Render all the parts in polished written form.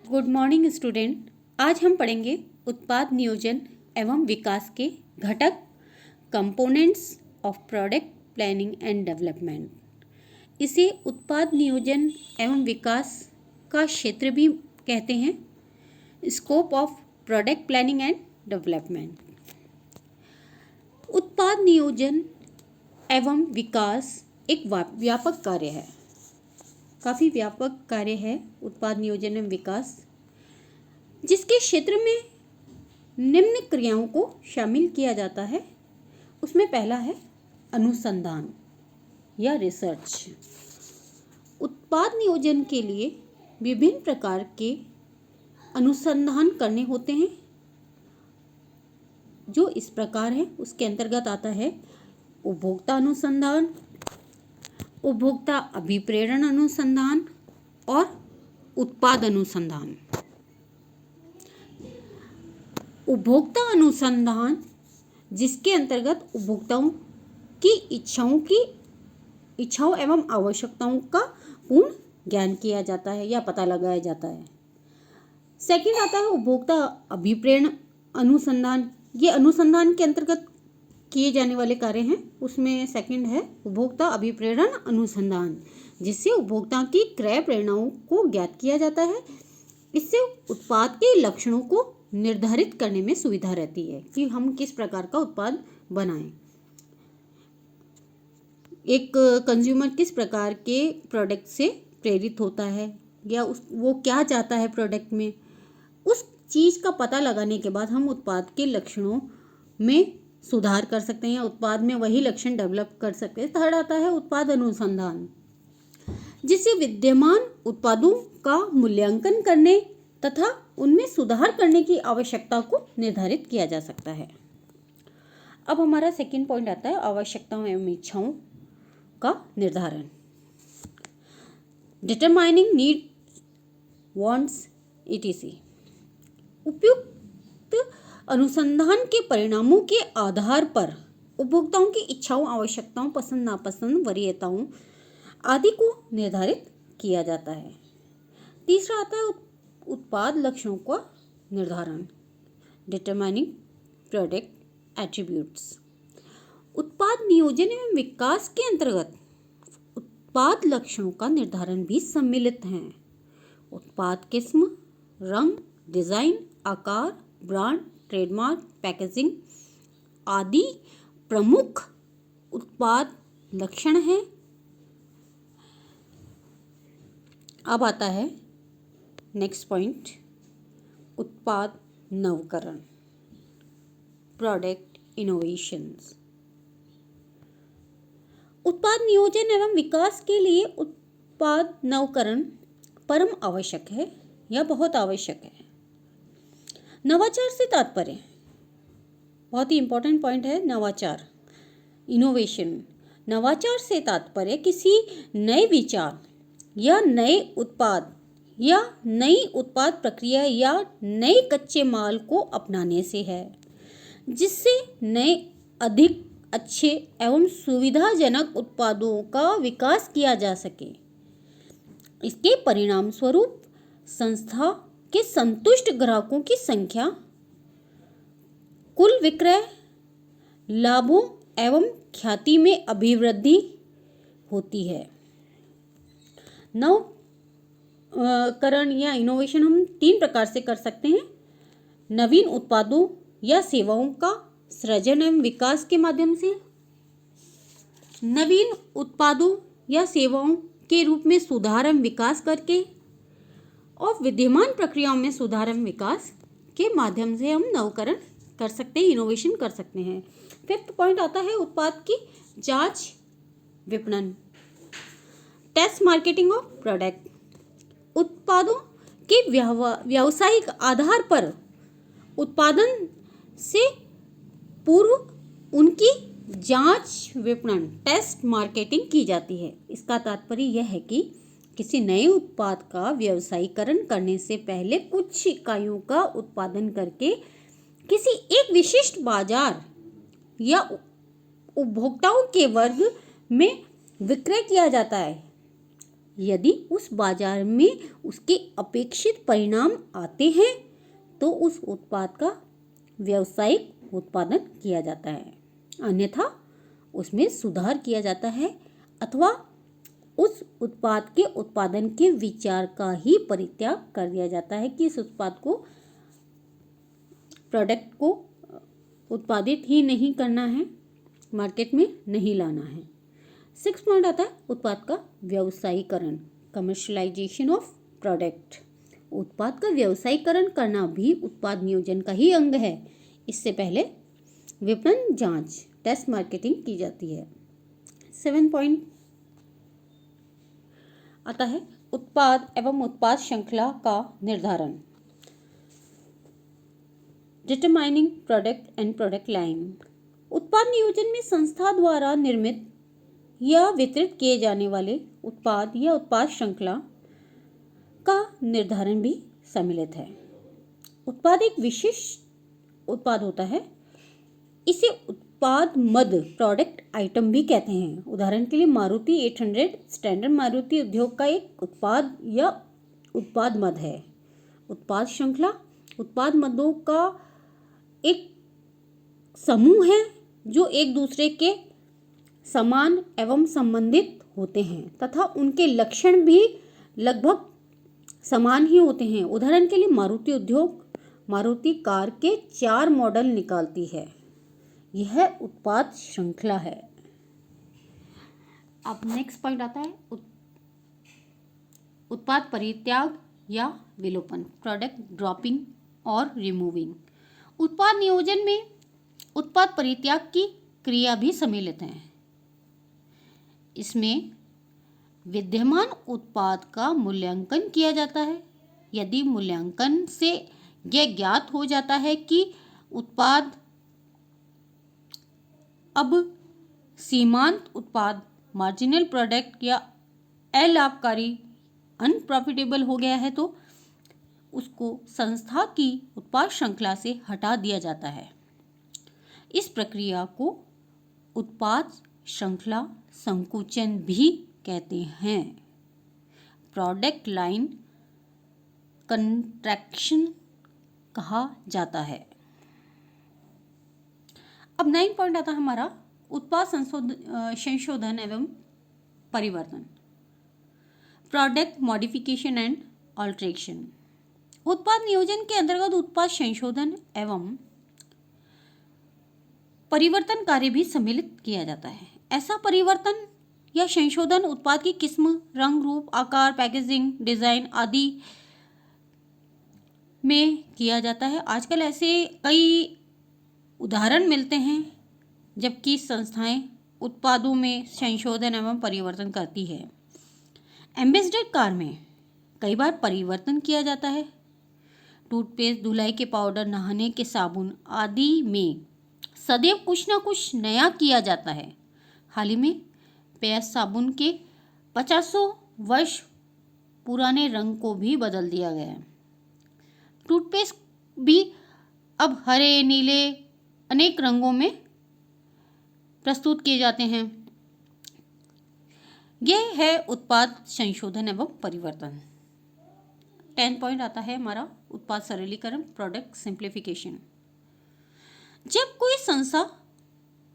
Good morning student. आज हम पढ़ेंगे उत्पाद नियोजन एवं विकास के घटक, components of product planning and development. इसे उत्पाद नियोजन एवं विकास का क्षेत्र भी कहते हैं, scope of product planning and development. उत्पाद नियोजन एवं विकास एक व्यापक कार्य है, काफ़ी व्यापक कार्य है उत्पाद नियोजन एवं विकास, जिसके क्षेत्र में निम्न क्रियाओं को शामिल किया जाता है। उसमें पहला है अनुसंधान या रिसर्च। उत्पाद नियोजन के लिए विभिन्न प्रकार के अनुसंधान करने होते हैं, जो इस प्रकार है। उसके अंतर्गत आता है उपभोक्ता अनुसंधान, उपभोक्ता अभिप्रेरण अनुसंधान और उत्पाद अनुसंधान। उपभोक्ता अनुसंधान, जिसके अंतर्गत उपभोक्ताओं की इच्छाओं एवं आवश्यकताओं का पूर्ण ज्ञान किया जाता है या पता लगाया जाता है। सेकंड आता है उपभोक्ता अभिप्रेरण अनुसंधान। ये अनुसंधान के अंतर्गत किए जाने वाले कार्य हैं। उसमें सेकंड है उपभोक्ता अभिप्रेरण अनुसंधान, जिससे उपभोक्ता की क्रय प्रेरणाओं को ज्ञात किया जाता है। इससे उत्पाद के लक्षणों को निर्धारित करने में सुविधा रहती है कि हम किस प्रकार का उत्पाद बनाएं। एक कंज्यूमर किस प्रकार के प्रोडक्ट से प्रेरित होता है या वो क्या चाहता है प्रोडक्ट में, उस चीज़ का पता लगाने के बाद हम उत्पाद के लक्षणों में सुधार कर सकते हैं, उत्पाद में वही लक्षण डेवलप कर सकते हैं। थर्ड आता है उत्पाद अनुसंधान, जिससे विद्यमान उत्पादों का मूल्यांकन करने तथा उनमें सुधार करने की आवश्यकता को निर्धारित किया जा सकता है। अब हमारा सेकंड पॉइंट आता है आवश्यकताओं एवं इच्छाओं का निर्धारण। Determining need, wants, etc। उपयुक्त अनुसंधान के परिणामों के आधार पर उपभोक्ताओं की इच्छाओं, आवश्यकताओं, पसंद नापसंद, वरीयताओं आदि को निर्धारित किया जाता है। तीसरा आता है उत्पाद लक्षणों का निर्धारण, डिटरमाइनिंग प्रोडक्ट एट्रीब्यूट्स। उत्पाद नियोजन एवं विकास के अंतर्गत उत्पाद लक्षणों का निर्धारण भी सम्मिलित है। उत्पाद किस्म, रंग, डिजाइन, आकार, ब्रांड, ट्रेडमार्क, पैकेजिंग आदि प्रमुख उत्पाद लक्षण हैं। अब आता है नेक्स्ट पॉइंट, उत्पाद नवकरण, प्रोडक्ट इनोवेशंस। उत्पाद नियोजन एवं विकास के लिए उत्पाद नवकरण परम आवश्यक है या बहुत आवश्यक है। नवाचार से तात्पर्य, बहुत ही इंपॉर्टेंट पॉइंट है नवाचार, इनोवेशन। नवाचार से तात्पर्य किसी नए विचार या नए उत्पाद या नई उत्पाद प्रक्रिया या नए कच्चे माल को अपनाने से है, जिससे नए, अधिक अच्छे एवं सुविधाजनक उत्पादों का विकास किया जा सके। इसके परिणाम स्वरूप संस्था के संतुष्ट ग्राहकों की संख्या, कुल विक्रय, लाभों एवं ख्याति में अभिवृद्धि होती है। नवकरण या इनोवेशन हम तीन प्रकार से कर सकते हैं। नवीन उत्पादों या सेवाओं का सृजन एवं विकास के माध्यम से, नवीन उत्पादों या सेवाओं के रूप में सुधार एवं विकास करके, और विद्यमान प्रक्रियाओं में सुधार एवं विकास के माध्यम से हम नवकरण कर सकते हैं, इनोवेशन कर सकते हैं। फिफ्थ पॉइंट आता है उत्पाद की जांच, विपणन, टेस्ट मार्केटिंग ऑफ प्रोडक्ट। उत्पादों के व्यावसायिक आधार पर उत्पादन से पूर्व उनकी जांच, विपणन, टेस्ट मार्केटिंग की जाती है। इसका तात्पर्य यह है कि किसी नए उत्पाद का व्यवसायीकरण करने से पहले कुछ इकाइयों का उत्पादन करके किसी एक विशिष्ट बाजार या उपभोक्ताओं के वर्ग में विक्रय किया जाता है। यदि उस बाजार में उसके अपेक्षित परिणाम आते हैं तो उस उत्पाद का व्यावसायिक उत्पादन किया जाता है, अन्यथा उसमें सुधार किया जाता है अथवा उस उत्पाद के उत्पादन के विचार का ही परित्याग कर दिया जाता है कि इस उत्पाद को, प्रोडक्ट को उत्पादित ही नहीं करना है, मार्केट में नहीं लाना है। 6 पॉइंट आता है उत्पाद का व्यवसायीकरण, कमर्शलाइजेशन ऑफ प्रोडक्ट। उत्पाद का व्यवसायीकरण करना भी उत्पाद नियोजन का ही अंग है। इससे पहले विपणन जांच, टेस्ट मार्केटिंग की जाती है। 7 पॉइंट आता है उत्पाद एवं उत्पाद श्रृंखला का निर्धारण, determining product and product line. उत्पाद नियोजन में संस्था द्वारा निर्मित या वितरित किए जाने वाले उत्पाद या उत्पाद श्रृंखला का निर्धारण भी सम्मिलित है। उत्पाद एक विशिष्ट उत्पाद होता है, इसे उत्पाद मद, प्रोडक्ट आइटम भी कहते हैं। उदाहरण के लिए मारुति 800 स्टैंडर्ड मारुति उद्योग का एक उत्पाद या उत्पाद मद है। उत्पाद श्रृंखला उत्पाद मदों का एक समूह है जो एक दूसरे के समान एवं संबंधित होते हैं तथा उनके लक्षण भी लगभग समान ही होते हैं। उदाहरण के लिए मारुति उद्योग मारुति कार के 4 मॉडल निकालती है, यह उत्पाद श्रृंखला है। अब नेक्स्ट पॉइंट आता है उत्पाद परित्याग या विलोपन, प्रोडक्ट ड्रॉपिंग और रिमूविंग। उत्पाद नियोजन में उत्पाद परित्याग की क्रिया भी सम्मिलित है। इसमें विद्यमान उत्पाद का मूल्यांकन किया जाता है। यदि मूल्यांकन से यह ज्ञात हो जाता है कि उत्पाद अब सीमांत उत्पाद, मार्जिनल प्रोडक्ट या अलाभकारी, अनप्रॉफिटेबल हो गया है तो उसको संस्था की उत्पाद श्रृंखला से हटा दिया जाता है। इस प्रक्रिया को उत्पाद श्रृंखला संकुचन भी कहते हैं। प्रोडक्ट लाइन कंट्रैक्शन कहा जाता है। अब 9 पॉइंट आता है हमारा उत्पाद संशोधन एवं परिवर्तन, प्रोडक्ट मॉडिफिकेशन एंड ऑल्ट्रेशन। उत्पाद नियोजन के अंतर्गत उत्पाद संशोधन एवं परिवर्तन कार्य भी सम्मिलित किया जाता है। ऐसा परिवर्तन या संशोधन उत्पाद की किस्म, रंग, रूप, आकार, पैकेजिंग, डिजाइन आदि में किया जाता है। आजकल ऐसे कई उदाहरण मिलते हैं जबकि संस्थाएं उत्पादों में संशोधन एवं परिवर्तन करती है। एम्बेसडर कार में कई बार परिवर्तन किया जाता है। टूथपेस्ट, धुलाई के पाउडर, नहाने के साबुन आदि में सदैव कुछ ना कुछ नया किया जाता है। हाल ही में पेय साबुन के 50 वर्ष पुराने रंग को भी बदल दिया गया है। टूथपेस्ट भी अब हरे, नीले अनेक रंगों में प्रस्तुत किए जाते हैं। यह है उत्पाद संशोधन एवं परिवर्तन। 10 पॉइंट आता है हमारा उत्पाद सरलीकरण, प्रोडक्ट सिंप्लीफिकेशन। जब कोई संस्था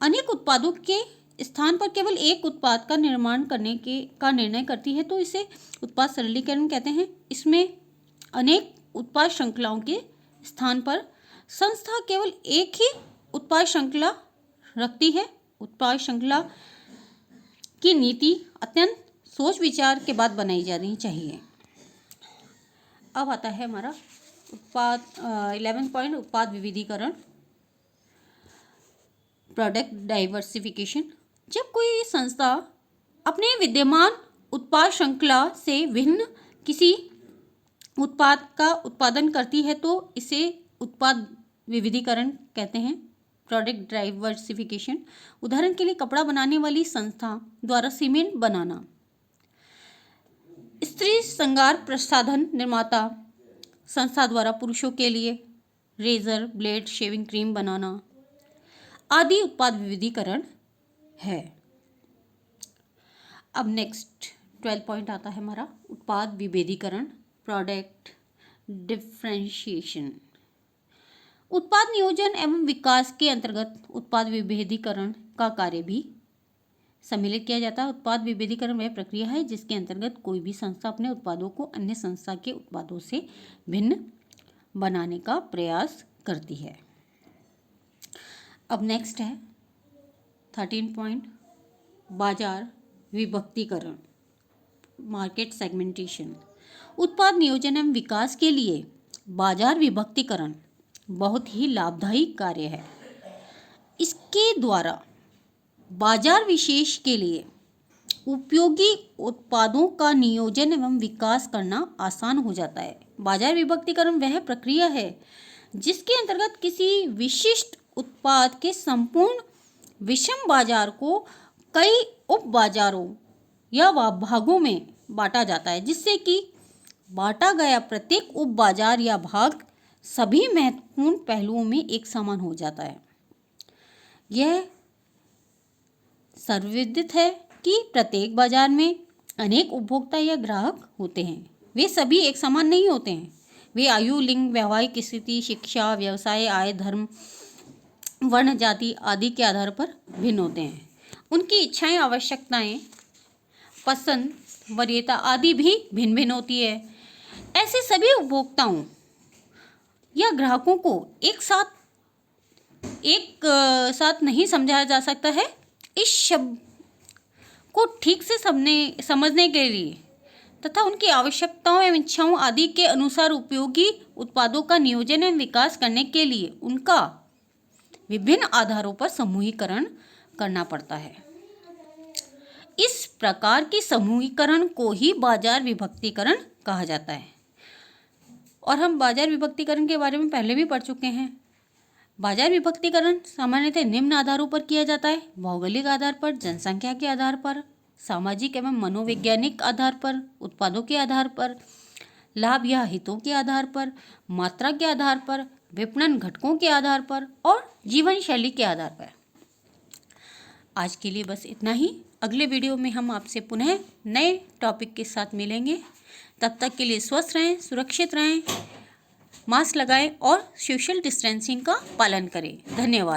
अनेक उत्पादों के स्थान पर केवल एक उत्पाद का निर्माण करने का निर्णय करती है तो इसे उत्पाद सरलीकरण कहते हैं। इसमें अनेक उत्पाद श्रृंखलाओं के स्थान पर संस्था केवल एक ही उत्पाद श्रृंखला रखती है। उत्पाद श्रृंखला की नीति अत्यंत सोच विचार के बाद बनाई जानी चाहिए। अब आता है हमारा उत्पाद 11 पॉइंट उत्पाद विविधीकरण, प्रोडक्ट डाइवर्सिफिकेशन। जब कोई संस्था अपने विद्यमान उत्पाद श्रृंखला से भिन्न किसी उत्पाद का उत्पादन करती है तो इसे उत्पाद विविधीकरण कहते हैं, प्रोडक्ट डाइवर्सिफिकेशन। उदाहरण के लिए कपड़ा बनाने वाली संस्था द्वारा सीमेंट बनाना, स्त्री श्रृंगार प्रसाधन निर्माता संस्था द्वारा पुरुषों के लिए रेजर, ब्लेड, शेविंग क्रीम बनाना आदि उत्पाद विविधीकरण है। अब नेक्स्ट 12 पॉइंट आता है हमारा उत्पाद विभेदीकरण, प्रोडक्ट डिफरेंशिएशन। उत्पाद नियोजन एवं विकास के अंतर्गत उत्पाद विभेदीकरण का कार्य भी सम्मिलित किया जाता है। उत्पाद विभेदीकरण वह प्रक्रिया है जिसके अंतर्गत कोई भी संस्था अपने उत्पादों को अन्य संस्था के उत्पादों से भिन्न बनाने का प्रयास करती है। अब नेक्स्ट है 13 पॉइंट, बाजार विभक्तीकरण, मार्केट सेगमेंटेशन। उत्पाद नियोजन एवं विकास के लिए बाजार विभक्तीकरण बहुत ही लाभदायी कार्य है। इसके द्वारा बाजार विशेष के लिए उपयोगी उत्पादों का नियोजन एवं विकास करना आसान हो जाता है। बाजार विभक्तीकरण वह प्रक्रिया है जिसके अंतर्गत किसी विशिष्ट उत्पाद के संपूर्ण विषम बाजार को कई उप बाजारों या भागों में बांटा जाता है, जिससे कि बांटा गया प्रत्येक उप बाजार या भाग सभी महत्वपूर्ण पहलुओं में एक समान हो जाता है। यह सर्वविदित है कि प्रत्येक बाजार में अनेक उपभोक्ता या ग्राहक होते हैं। वे सभी एक समान नहीं होते हैं। वे आयु, लिंग, वैवाहिक स्थिति, शिक्षा, व्यवसाय, आय, धर्म, वर्ण, जाति आदि के आधार पर भिन्न होते हैं। उनकी इच्छाएं, आवश्यकताएं, पसंद, वरीयता आदि भी भिन्न भिन्न होती है। ऐसे सभी उपभोक्ताओं या ग्राहकों को एक साथ नहीं समझा जा सकता है। इस शब्द को ठीक से समझने के लिए तथा उनकी आवश्यकताओं एवं इच्छाओं आदि के अनुसार उपयोगी उत्पादों का नियोजन एवं विकास करने के लिए उनका विभिन्न आधारों पर समूहीकरण करना पड़ता है। इस प्रकार की समूहीकरण को ही बाजार विभक्तीकरण कहा जाता है। और हम बाजार विभक्तीकरण के बारे में पहले भी पढ़ चुके हैं। बाजार विभक्तीकरण सामान्यतः निम्न आधारों पर किया जाता है: भौगोलिक आधार पर, जनसंख्या के आधार पर, सामाजिक एवं मनोवैज्ञानिक आधार पर, उत्पादों के आधार पर, लाभ या हितों के आधार पर, मात्रा के आधार पर, विपणन घटकों के आधार पर और जीवन शैली के आधार पर। आज के लिए बस इतना ही। अगले वीडियो में हम आपसे पुनः नए टॉपिक के साथ मिलेंगे। तब तक के लिए स्वस्थ रहें, सुरक्षित रहें, मास्क लगाएं और सोशल डिस्टेंसिंग का पालन करें। धन्यवाद।